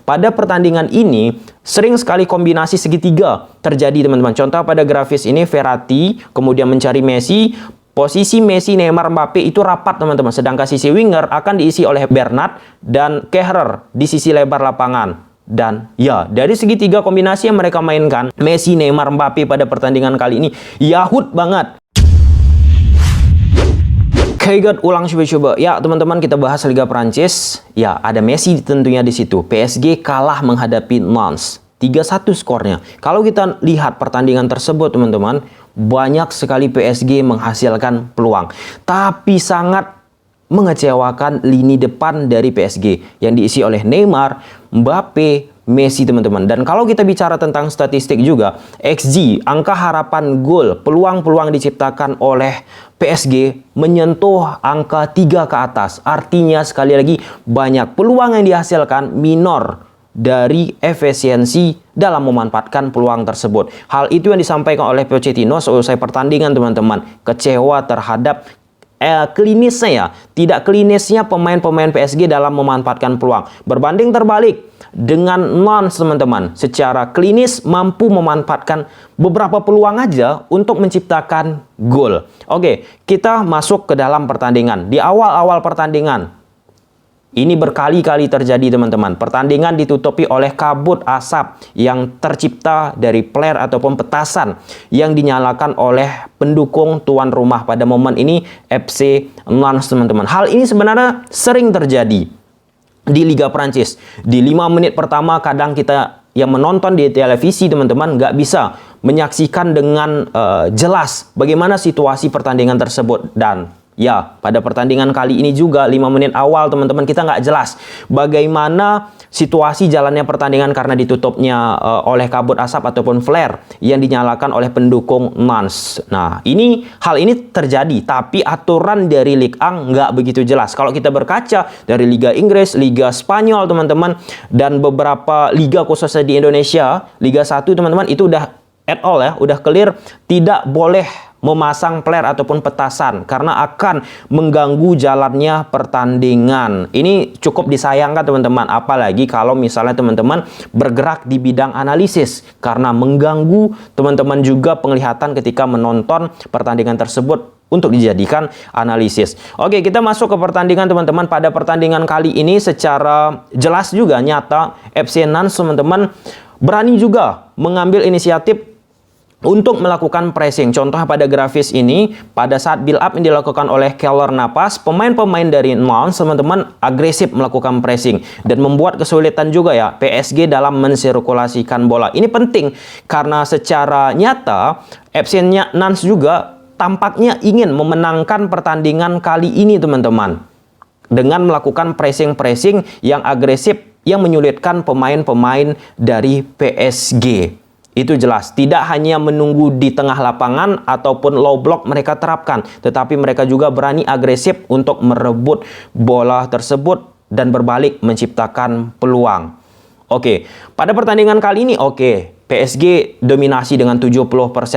Pada pertandingan ini, sering sekali kombinasi segitiga terjadi teman-teman. Contoh pada grafis ini, Verratti kemudian mencari Messi. Posisi Messi, Neymar, Mbappe itu rapat teman-teman. Sedangkan sisi winger akan diisi oleh Bernat dan Kehrer di sisi lebar lapangan. Dan ya, dari segitiga kombinasi yang mereka mainkan, Messi, Neymar, Mbappe pada pertandingan kali ini yahut banget. Kayak ulang coba-coba. Ya, teman-teman, kita bahas Liga Prancis. Ya, ada Messi tentunya di situ. PSG kalah menghadapi Nantes. 3-1 skornya. Kalau kita lihat pertandingan tersebut, teman-teman, banyak sekali PSG menghasilkan peluang. Tapi sangat mengecewakan lini depan dari PSG yang diisi oleh Neymar, Mbappe, Messi, teman-teman. Dan kalau kita bicara tentang statistik juga, XG, angka harapan gol, peluang-peluang diciptakan oleh PSG menyentuh angka 3 ke atas. Artinya sekali lagi banyak peluang yang dihasilkan minor dari efisiensi dalam memanfaatkan peluang tersebut. Hal itu yang disampaikan oleh Pochettino seusai pertandingan, teman-teman. Kecewa terhadap klinisnya ya, tidak klinisnya pemain-pemain PSG dalam memanfaatkan peluang. Berbanding terbalik dengan Nantes, teman-teman, secara klinis mampu memanfaatkan beberapa peluang aja untuk menciptakan gol. Oke, kita masuk ke dalam pertandingan. Di awal-awal pertandingan, ini berkali-kali terjadi, teman-teman. Pertandingan ditutupi oleh kabut asap yang tercipta dari flare ataupun petasan yang dinyalakan oleh pendukung tuan rumah. Pada momen ini FC Nantes, teman-teman. Hal ini sebenarnya sering terjadi di Liga Prancis. Di 5 menit pertama kadang kita yang menonton di televisi, teman-teman, nggak bisa menyaksikan dengan jelas bagaimana situasi pertandingan tersebut. Dan ya, pada pertandingan kali ini juga 5 menit awal, teman-teman, kita nggak jelas bagaimana situasi jalannya pertandingan karena ditutupnya oleh kabut asap ataupun flare yang dinyalakan oleh pendukung Nantes. Nah, hal ini terjadi, tapi aturan dari Ligue 1 nggak begitu jelas. Kalau kita berkaca dari Liga Inggris, Liga Spanyol, teman-teman, dan beberapa liga khususnya di Indonesia, Liga 1, teman-teman, itu udah at all ya, udah clear, tidak boleh memasang flare ataupun petasan karena akan mengganggu jalannya pertandingan. Ini cukup disayangkan, teman-teman, apalagi kalau misalnya teman-teman bergerak di bidang analisis karena mengganggu teman-teman juga penglihatan ketika menonton pertandingan tersebut untuk dijadikan analisis. Oke, kita masuk ke pertandingan, teman-teman. Pada pertandingan kali ini secara jelas juga nyata FC Nantes, teman-teman, berani juga mengambil inisiatif untuk melakukan pressing. Contoh pada grafis ini, pada saat build up yang dilakukan oleh Keylor Navas, pemain-pemain dari Nantes, teman-teman, agresif melakukan pressing dan membuat kesulitan juga ya PSG dalam mensirkulasikan bola. Ini penting karena secara nyata FC Nantes juga tampaknya ingin memenangkan pertandingan kali ini, teman-teman, dengan melakukan pressing-pressing yang agresif yang menyulitkan pemain-pemain dari PSG. Itu jelas, tidak hanya menunggu di tengah lapangan ataupun low block mereka terapkan, tetapi mereka juga berani agresif untuk merebut bola tersebut dan berbalik menciptakan peluang. Oke, pada pertandingan kali ini PSG dominasi dengan 70%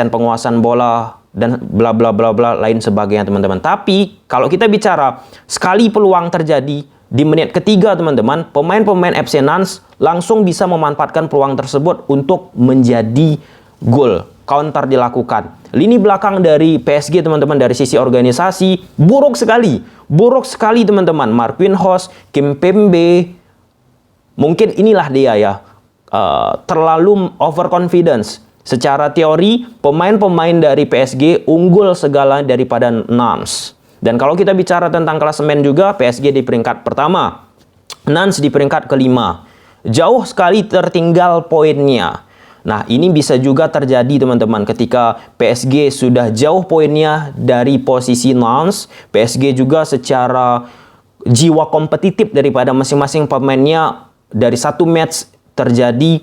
penguasaan bola dan bla bla bla bla lain sebagainya, teman-teman. Tapi kalau kita bicara sekali peluang terjadi di menit ketiga, teman-teman, pemain-pemain FC Nantes langsung bisa memanfaatkan peluang tersebut untuk menjadi gol. Counter dilakukan. Lini belakang dari PSG, teman-teman, dari sisi organisasi buruk sekali. Buruk sekali, teman-teman. Marquinhos, Kimpembe, mungkin inilah dia ya, terlalu overconfidence. Secara teori, pemain-pemain dari PSG unggul segala daripada Nantes. Dan kalau kita bicara tentang klasemen juga, PSG di peringkat pertama, Nantes di peringkat kelima. Jauh sekali tertinggal poinnya. Nah, ini bisa juga terjadi, teman-teman, ketika PSG sudah jauh poinnya dari posisi Nantes. PSG juga secara jiwa kompetitif daripada masing-masing pemainnya, dari satu match terjadi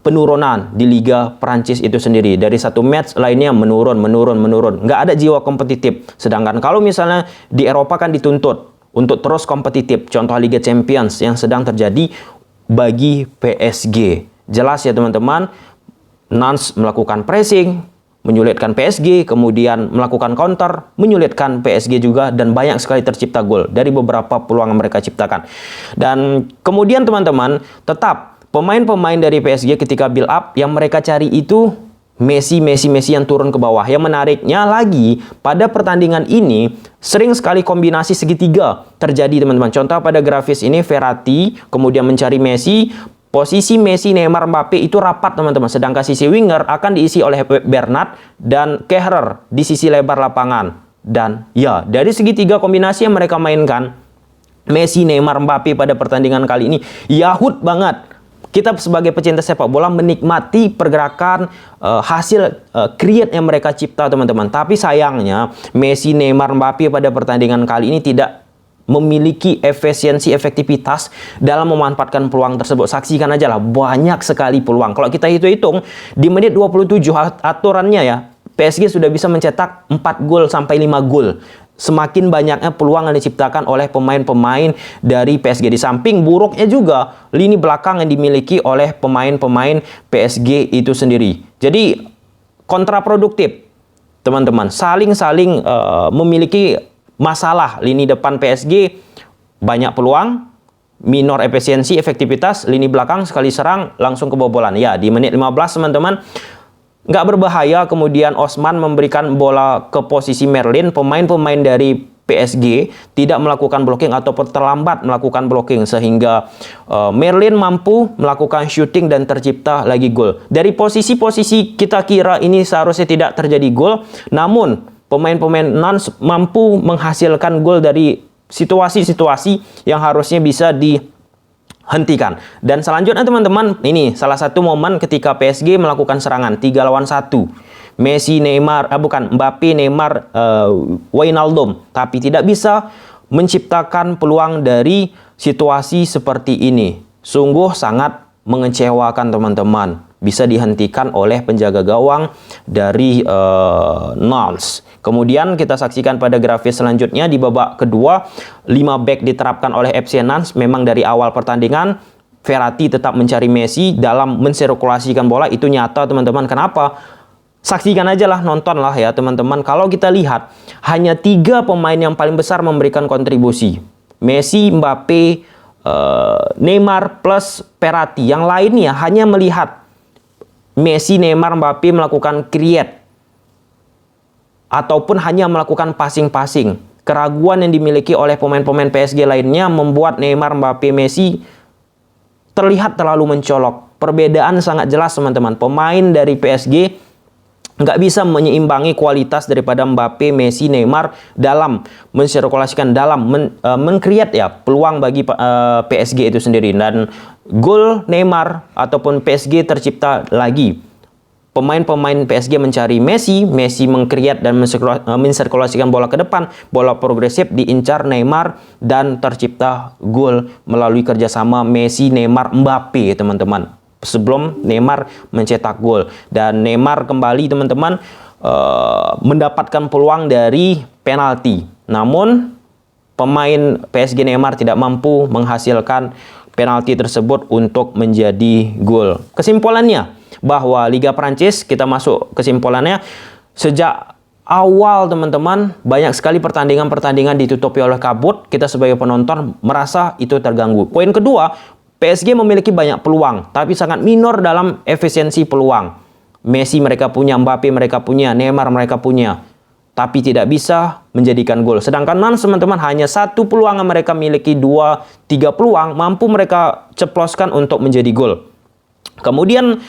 penurunan di Liga Prancis itu sendiri. Dari satu match lainnya menurun. Nggak ada jiwa kompetitif. Sedangkan kalau misalnya di Eropa kan dituntut untuk terus kompetitif. Contoh Liga Champions yang sedang terjadi bagi PSG. Jelas ya, teman-teman. Nantes melakukan pressing, menyulitkan PSG, kemudian melakukan counter, menyulitkan PSG juga, dan banyak sekali tercipta gol dari beberapa peluang yang mereka ciptakan. Dan kemudian, teman-teman, tetap pemain-pemain dari PSG ketika build up yang mereka cari itu Messi yang turun ke bawah. Yang menariknya lagi, pada pertandingan ini sering sekali kombinasi segitiga terjadi, teman-teman. Contoh pada grafis ini, Verratti kemudian mencari Messi. Posisi Messi, Neymar, Mbappe itu rapat, teman-teman. Sedangkan sisi winger akan diisi oleh Bernat dan Kehrer di sisi lebar lapangan. Dan ya, dari segitiga kombinasi yang mereka mainkan, Messi, Neymar, Mbappe pada pertandingan kali ini yahut banget. Kita sebagai pecinta sepak bola menikmati pergerakan hasil create yang mereka cipta, teman-teman. Tapi sayangnya Messi, Neymar, Mbappe pada pertandingan kali ini tidak memiliki efektivitas dalam memanfaatkan peluang tersebut. Saksikan aja lah, banyak sekali peluang. Kalau kita hitung di menit 27 aturannya ya, PSG sudah bisa mencetak 4 gol sampai 5 gol. Semakin banyaknya peluang yang diciptakan oleh pemain-pemain dari PSG. Di samping buruknya juga lini belakang yang dimiliki oleh pemain-pemain PSG itu sendiri. Jadi kontraproduktif, teman-teman. Saling-saling memiliki masalah. Lini depan PSG banyak peluang, minor efisiensi, efektivitas. Lini belakang sekali serang langsung kebobolan. Ya, di menit 15, teman-teman, nggak berbahaya, kemudian Osman memberikan bola ke posisi Merlin. Pemain-pemain dari PSG tidak melakukan blocking ataupun terlambat melakukan blocking, sehingga Merlin mampu melakukan shooting dan tercipta lagi gol. Dari posisi-posisi kita kira ini seharusnya tidak terjadi gol, namun pemain-pemain Nantes mampu menghasilkan gol dari situasi-situasi yang harusnya bisa hentikan. Dan selanjutnya, teman-teman, ini salah satu momen ketika PSG melakukan serangan 3 lawan 1. Messi, Neymar, Mbappe, Neymar, Wijnaldum, tapi tidak bisa menciptakan peluang dari situasi seperti ini. Sungguh sangat mengecewakan, teman-teman. Bisa dihentikan oleh penjaga gawang dari Nantes. Kemudian kita saksikan pada grafis selanjutnya di babak kedua, 5 back diterapkan oleh FC Nantes. Memang dari awal pertandingan Verratti tetap mencari Messi dalam mensirkulasikan bola, itu nyata, teman-teman. Kenapa? Saksikan aja lah, nonton lah ya, teman-teman. Kalau kita lihat, hanya 3 pemain yang paling besar memberikan kontribusi. Messi, Mbappe, Neymar plus Verratti. Yang lainnya hanya melihat Messi, Neymar, Mbappe melakukan create ataupun hanya melakukan passing-passing. Keraguan yang dimiliki oleh pemain-pemain PSG lainnya membuat Neymar, Mbappe, Messi terlihat terlalu mencolok. Perbedaan sangat jelas, teman-teman. Pemain dari PSG nggak bisa menyeimbang kualitas daripada Mbappe, Messi, Neymar dalam mensirkulasikan, dalam meng-create ya peluang bagi PSG itu sendiri. Dan gol Neymar ataupun PSG tercipta lagi. Pemain-pemain PSG mencari Messi meng-create dan mensirkulasikan bola ke depan, bola progresif diincar Neymar dan tercipta gol melalui kerjasama Messi, Neymar, Mbappe, teman-teman. Sebelum Neymar mencetak gol, dan Neymar kembali, teman-teman, mendapatkan peluang dari penalti. Namun pemain PSG Neymar tidak mampu menghasilkan penalti tersebut untuk menjadi gol. Kesimpulannya bahwa Liga Prancis, kita masuk kesimpulannya, sejak awal, teman-teman, banyak sekali pertandingan-pertandingan ditutupi oleh kabut. Kita sebagai penonton merasa itu terganggu. Poin kedua, PSG memiliki banyak peluang, tapi sangat minor dalam efisiensi peluang. Messi mereka punya, Mbappe mereka punya, Neymar mereka punya, tapi tidak bisa menjadikan gol. Sedangkan Nantes, teman-teman, hanya 1 peluang yang mereka miliki, 2-3 peluang mampu mereka ceploskan untuk menjadi gol. Kemudian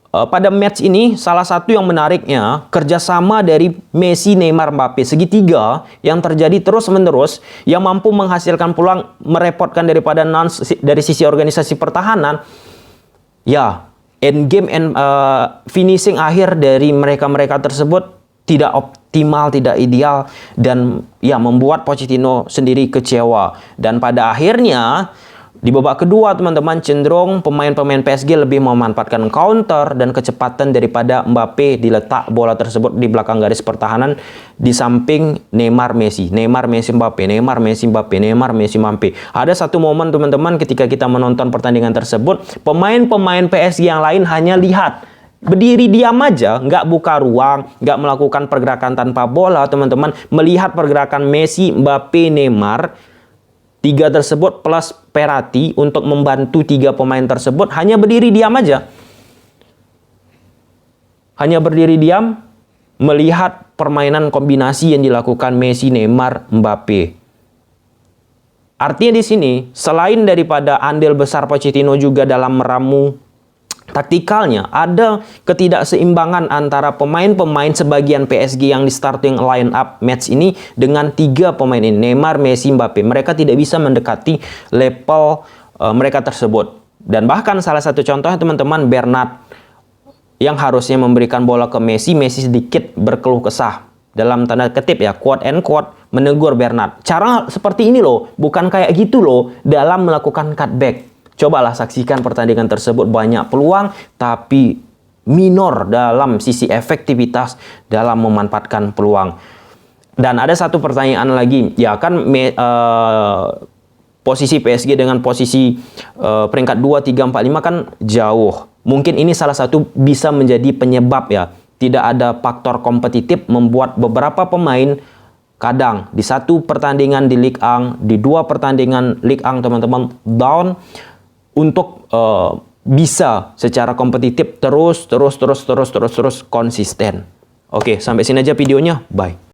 pada match ini salah satu yang menariknya kerjasama dari Messi, Neymar, Mbappe, segitiga yang terjadi terus-menerus yang mampu menghasilkan peluang, merepotkan daripada Nantes dari sisi organisasi pertahanan. Ya, end game and finishing akhir dari mereka tersebut tidak optimal, tidak ideal, dan ya membuat Pochettino sendiri kecewa. Dan pada akhirnya di babak kedua, teman-teman, cenderung pemain-pemain PSG lebih memanfaatkan counter dan kecepatan daripada Mbappe diletak bola tersebut di belakang garis pertahanan di samping Neymar, Messi. Neymar, Messi, Mbappe, Neymar, Messi, Mbappe, Neymar, Messi, Mbappe. Ada satu momen, teman-teman, ketika kita menonton pertandingan tersebut, pemain-pemain PSG yang lain hanya lihat, berdiri diam aja, nggak buka ruang, nggak melakukan pergerakan tanpa bola, teman-teman. Melihat pergerakan Messi, Mbappe, Neymar, Tiga tersebut plus Verratti untuk membantu tiga pemain tersebut hanya berdiri diam aja. Hanya berdiri diam melihat permainan kombinasi yang dilakukan Messi, Neymar, Mbappe. Artinya di sini, selain daripada andil besar Pochettino juga dalam meramu taktikalnya, ada ketidakseimbangan antara pemain-pemain sebagian PSG yang di starting line up match ini dengan tiga pemain ini, Neymar, Messi, Mbappe. Mereka tidak bisa mendekati level mereka tersebut. Dan bahkan salah satu contohnya teman-teman, Bernat yang harusnya memberikan bola ke Messi, Messi sedikit berkeluh kesah. Dalam tanda kutip ya, quote and quote, menegur Bernat. Cara seperti ini loh, bukan kayak gitu loh dalam melakukan cutback. Cobalah saksikan pertandingan tersebut, banyak peluang tapi minor dalam sisi efektivitas dalam memanfaatkan peluang. Dan ada satu pertanyaan lagi, ya kan posisi PSG dengan posisi peringkat 2, 3, 4, 5 kan jauh. Mungkin ini salah satu bisa menjadi penyebab ya. Tidak ada faktor kompetitif membuat beberapa pemain kadang di satu pertandingan di Ligue 1, di dua pertandingan Ligue 1 teman-teman down untuk bisa secara kompetitif terus konsisten. Oke, sampai sini aja videonya. Bye.